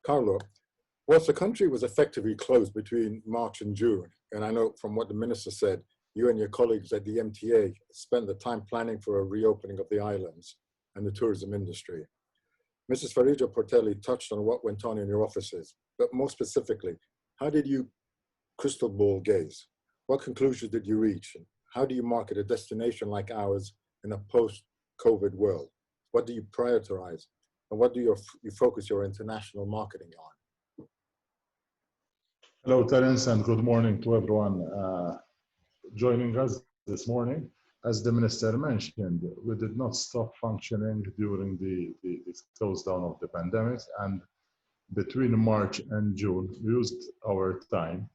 Carlo, whilst the country was effectively closed between March and June, and I know from what the minister said, you and your colleagues at the MTA spent the time planning for a reopening of the islands and the tourism industry. Mrs. Farija Portelli touched on what went on in your offices, but more specifically, how did you crystal ball gaze? What conclusions did you reach? How do you market a destination like ours in a post-COVID world? What do you prioritize? And what do you focus your international marketing on? Hello, Terence, and good morning to everyone joining us this morning. As the Minister mentioned, we did not stop functioning during the close down of the pandemic, and between March and June, we used our time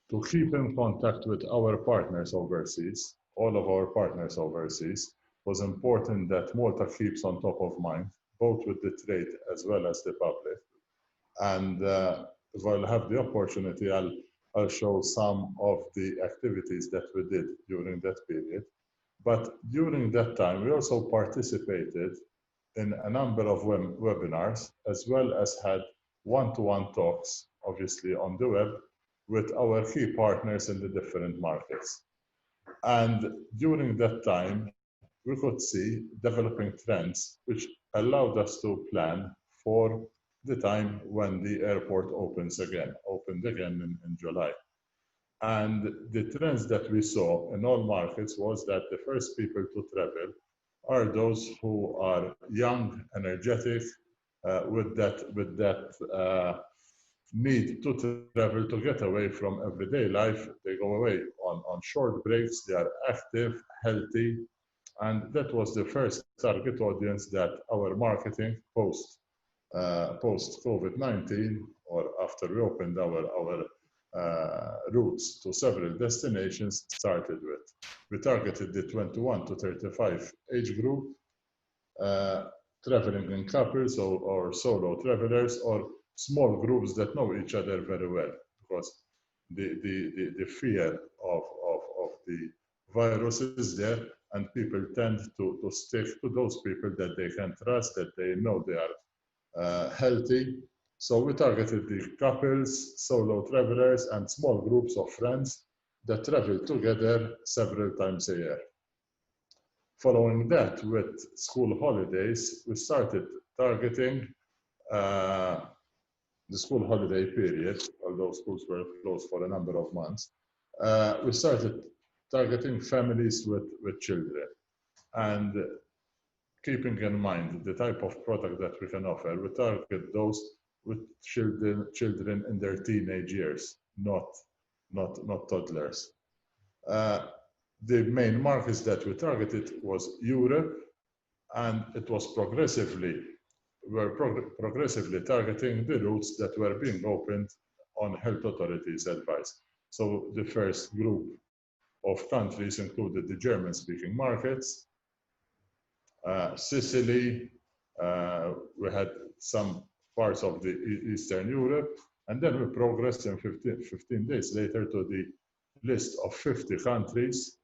to keep in contact with our partners overseas. All of our partners overseas. It was important that Malta keeps on top of mind, both with the trade as well as the public. And if I'll have the opportunity, I'll show some of the activities that we did during that period. But during that time, we also participated in a number of webinars, as well as had one-to-one talks, obviously on the web, with our key partners in the different markets. And during that time, we could see developing trends which allowed us to plan for the time when the airport opened again in July. And the trends that we saw in all markets was that the first people to travel are those who are young, energetic, with that need to travel, to get away from everyday life. They go away on short breaks, they are active, healthy, and that was the first target audience that our marketing post COVID-19, or after we opened our routes to several destinations, started with. We targeted the 21 to 35 age group, traveling in couples or solo travelers, or small groups that know each other very well, because the fear of the virus is there, and people tend to stick to those people that they can trust, that they know they are healthy. So we targeted the couples, solo travelers, and small groups of friends that travel together several times a year. Following that, with school holidays, we started targeting the school holiday period, although schools were closed for a number of months. We started targeting families with children, and keeping in mind the type of product that we can offer, we target those with children in their teenage years, not toddlers. The main markets that we targeted was Europe, and it was progressively targeting the routes that were being opened on health authorities' advice. So the first group of countries included the German-speaking markets, Sicily, we had some parts of the Eastern Europe, and then we progressed in 15 days later to the list of 50 countries,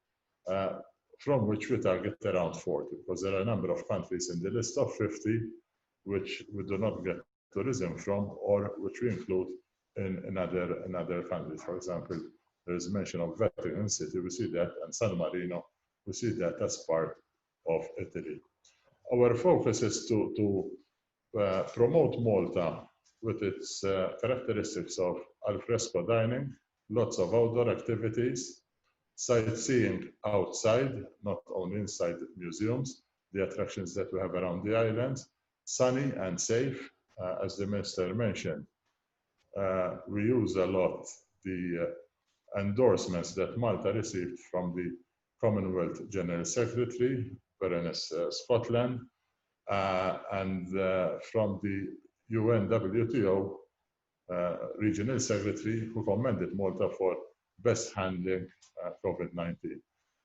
from which we target around 40, because there are a number of countries in the list of 50 which we do not get tourism from, or which we include in other countries. For example, there is mention of Vatican City, we see that, and San Marino, we see that as part of Italy. Our focus is to promote Malta with its characteristics of alfresco dining, lots of outdoor activities, sightseeing outside, not only inside museums, the attractions that we have around the island, sunny and safe, as the Minister mentioned. We use a lot the endorsements that Malta received from the Commonwealth General Secretary, Berenice Scotland, and from the UNWTO Regional Secretary, who commended Malta for best handling COVID-19.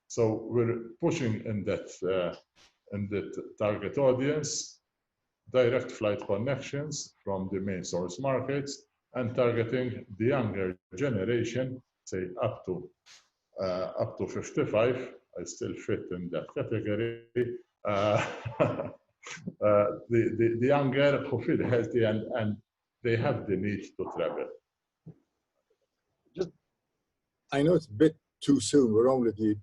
So we're pushing in that target audience, direct flight connections from the main source markets, and targeting the younger generation, say up to 55. I still fit in that category. The younger who feel healthy and they have the need to travel. I know it's a bit too soon. We're only at the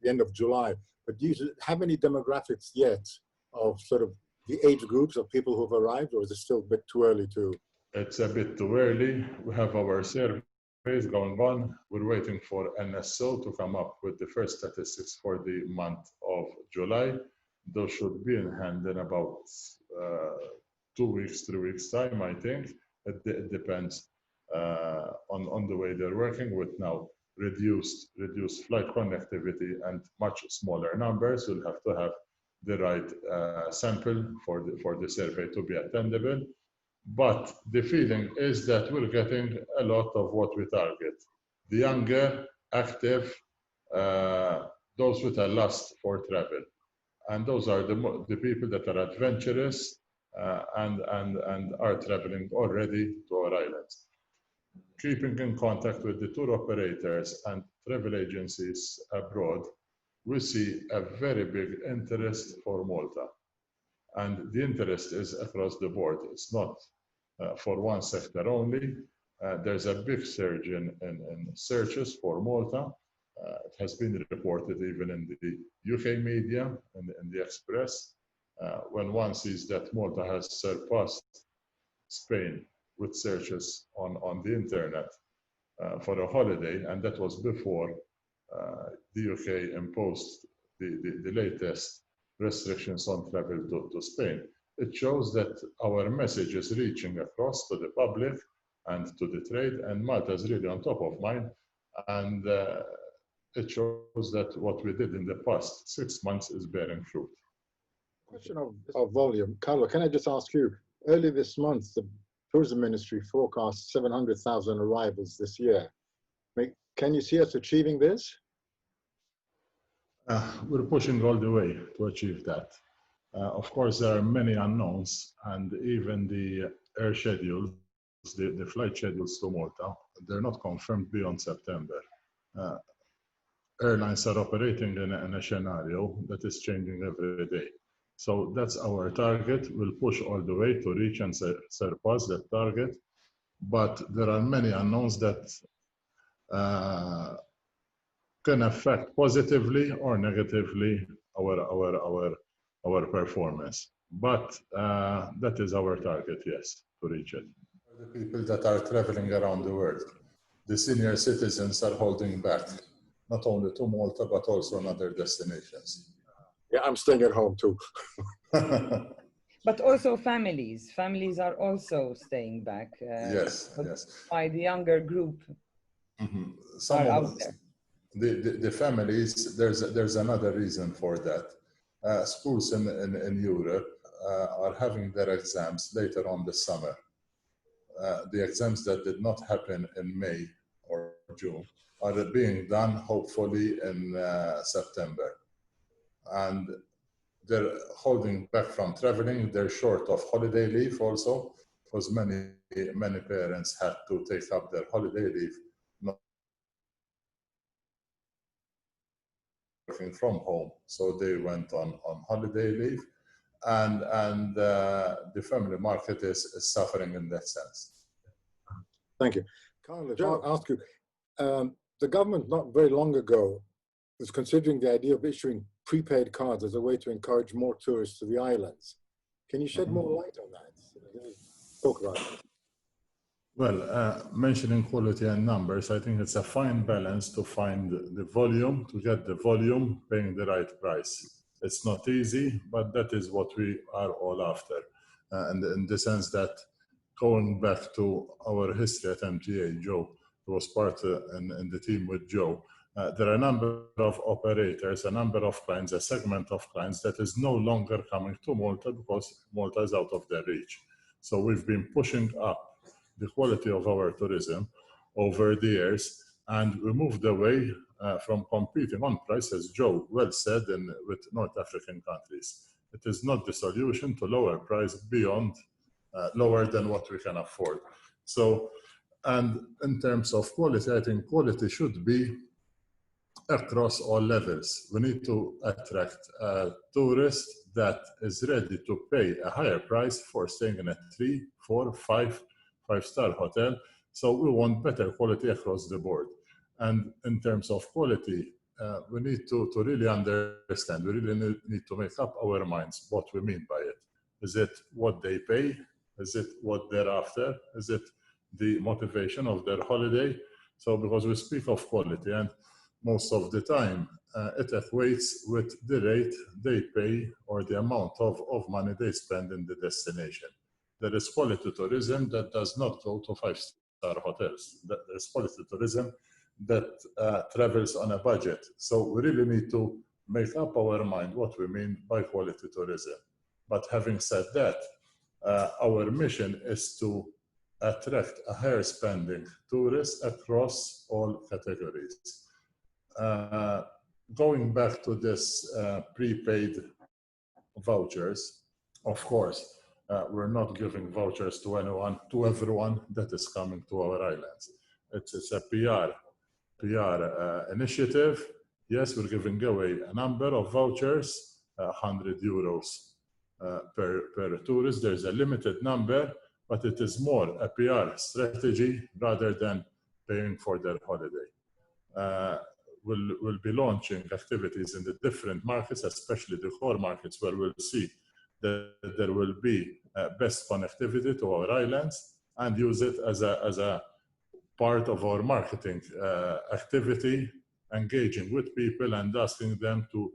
end of July, but do you have any demographics yet of sort of the age groups of people who've arrived, or is it still a bit too early to? It's a bit too early. We have our surveys going on. We're waiting for NSO to come up with the first statistics for the month of July. Those should be in hand in about 2 weeks, 3 weeks time, I think. It depends on the way they're working with now. Reduced flight connectivity and much smaller numbers. You'll have to have the right sample for the survey to be attendable. But the feeling is that we're getting a lot of what we target. The younger, active, those with a lust for travel. And those are the people that are adventurous and are traveling already to our islands. Keeping in contact with the tour operators and travel agencies abroad, we see a very big interest for Malta. And the interest is across the board. It's not for one sector only. There's a big surge in searches for Malta. It has been reported even in the UK media and in the Express, when one sees that Malta has surpassed Spain with searches on the internet for a holiday, and that was before the UK imposed the latest restrictions on travel to Spain. It shows that our message is reaching across to the public and to the trade, and Malta is really on top of mind. And it shows that what we did in the past 6 months is bearing fruit. Question of volume. Carlo, can I just ask you, early this month, the Tourism Ministry forecast 700,000 arrivals this year. Can you see us achieving this? We're pushing all the way to achieve that. Of course, there are many unknowns, and even the air schedules, the flight schedules to Malta, they're not confirmed beyond September. Airlines are operating in a scenario that is changing every day. So that's our target. We'll push all the way to reach and surpass that target. But there are many unknowns that can affect positively or negatively our performance. But that is our target, yes, to reach it. The people that are traveling around the world, the senior citizens are holding back, not only to Malta, but also in other destinations. Yeah, I'm staying at home too. But also families. Families are also staying back. Yes. By the younger group. Mm-hmm. Are out there. The families, there's another reason for that. Schools in Europe are having their exams later on this summer. The exams that did not happen in May or June are being done hopefully in September. And they're holding back from traveling. They're short of holiday leave also, because many parents had to take up their holiday leave, not working from home. So they went on holiday leave. And the family market is suffering in that sense. Thank you. Carlo, I'll ask you, the government not very long ago was considering the idea of issuing prepaid cards as a way to encourage more tourists to the islands. Can you shed more light on that? Talk about it. Well, mentioning quality and numbers, I think it's a fine balance to find the volume, to get the volume paying the right price. It's not easy, but that is what we are all after. And in the sense that, going back to our history at MTA, Joe was part in the team with Joe. There are a number of operators, a number of clients, a segment of clients that is no longer coming to Malta because Malta is out of their reach. So we've been pushing up the quality of our tourism over the years, and we moved away from competing on price, as Joe well said, with North African countries. It is not the solution to lower price beyond lower than what we can afford. So, and in terms of quality, I think quality should be across all levels. We need to attract a tourist that is ready to pay a higher price for staying in a 3, 4, 5 5-star hotel. So we want better quality across the board. And in terms of quality, we need to really understand, we really need to make up our minds what we mean by it. Is it what they pay? Is it what they're after? Is it the motivation of their holiday? So because we speak of quality, and most of the time it equates with the rate they pay or the amount of money they spend in the destination. There is quality tourism that does not go to 5-star hotels. There is quality tourism that travels on a budget. So we really need to make up our mind what we mean by quality tourism. But having said that, our mission is to attract a higher spending tourists across all categories. Going back to this prepaid vouchers, of course, we're not giving vouchers to everyone that is coming to our islands. It's a PR initiative. Yes, we're giving away a number of vouchers, 100 euros per tourist. There's a limited number, but it is more a PR strategy rather than paying for their holiday. We'll be launching activities in the different markets, especially the core markets, where we'll see that there will be best connectivity to our islands, and use it as a part of our marketing activity, engaging with people and asking them to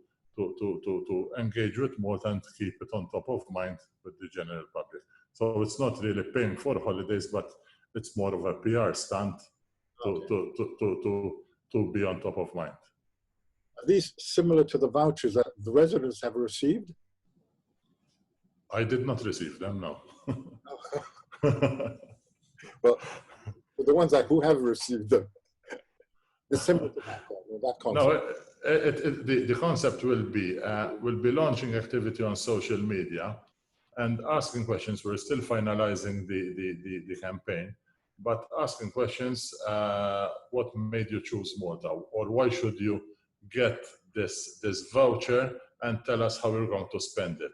engage with more and keep it on top of mind with the general public. So it's not really paying for holidays, but it's more of a PR stunt to be on top of mind. Are these similar to the vouchers that the residents have received? I did not receive them, no. Well, the ones who have received them, it's similar to that concept. No, the concept will be we'll be launching activity on social media and asking questions. We're still finalizing the campaign, but asking questions, what made you choose Malta, or why should you get this voucher, and tell us how we're going to spend it.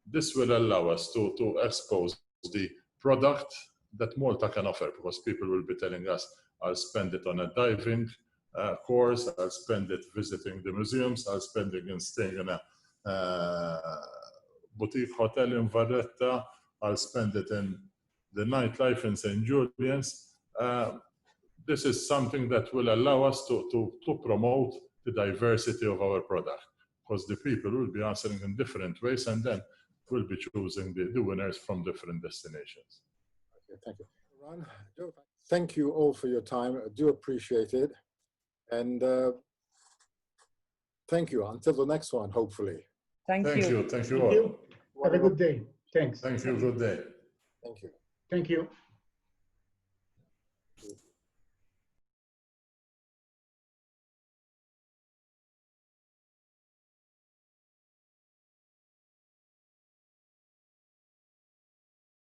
This will allow us to expose the product that Malta can offer, because people will be telling us, I'll spend it on a diving course, I'll spend it visiting the museums, I'll spend it in staying in a boutique hotel in Valletta, I'll spend it in the nightlife in St. Julian's. This is something that will allow us to promote the diversity of our product, because the people will be answering in different ways, and then we'll be choosing the winners from different destinations. Okay, thank you. Ron, thank you all for your time. I do appreciate it. And thank you. Until the next one, hopefully. Thank you all. Have a good day. Thanks. Thank you. Good day. Thank you. Thank you.